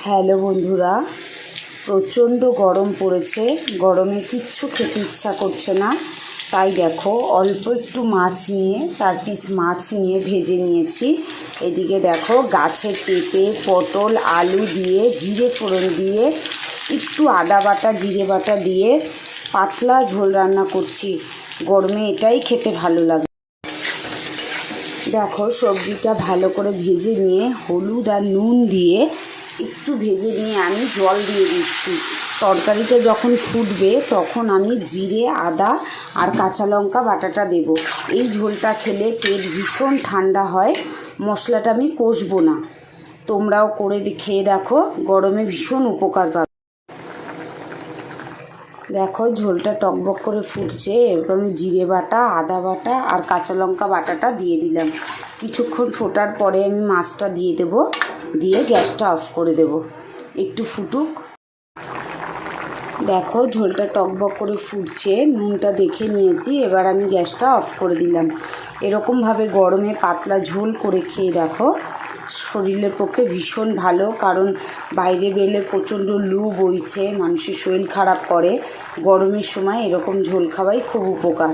Hello বন্ধুরা, প্রচণ্ড গরম পড়েছে। গরমে কিচ্ছু খেতে ইচ্ছা করছে না। তাই দেখো অল্প একটু মাছ নিয়ে 4 পিস মাছ নিয়ে ভেজে নিয়েছি। এদিকে দেখো গাছের পেঁপে, পটল, আলু দিয়ে জিরে ফোড়ন দিয়ে একটু আদা বাটা জিরে বাটা দিয়ে পাতলা ঝোল রান্না করছি। গরমে এটাই খেতে ভালো লাগে। দেখো সবজিটা ভালো করে ভেজে নিয়ে হলুদ আর নুন দিয়ে একটু ভেজে নিয়ে আমি জল দিয়ে দিচ্ছি। তরকারিটা যখন ফুটবে তখন আমি জিরে, আদা আর কাঁচা লঙ্কা বাটাটা দেব। এই ঝোলটা খেলে পেট ভীষণ ঠান্ডা হয়। মশলাটা আমি কষবো না। তোমরাও করে খেয়ে দেখো, গরমে ভীষণ উপকার পাবে। দেখো ঝোলটা টকবক করে ফুটছে। এরপর আমি জিরে বাটা, আদা বাটা আর কাঁচা লঙ্কা বাটাটা দিয়ে দিলাম। কিছুক্ষণ ফোটার পরে আমি মাছটা দিয়ে দেব, দিয়ে গ্যাসটা অফ করে দেব। একটু ফুটুক। দেখো ঝোলটা টকবক করে ফুটছে, নুনটা দেখে নিয়েছি। এবার আমি গ্যাসটা অফ করে দিলাম। এরকমভাবে গরমে পাতলা ঝোল করে খেয়ে দেখো, শরীরের পক্ষে ভীষণ ভালো। কারণ বাইরে বেরোলে প্রচণ্ড লু বইছে, মানুষের শরীর খারাপ করে। গরমের সময় এরকম ঝোল খাওয়াই খুব উপকার।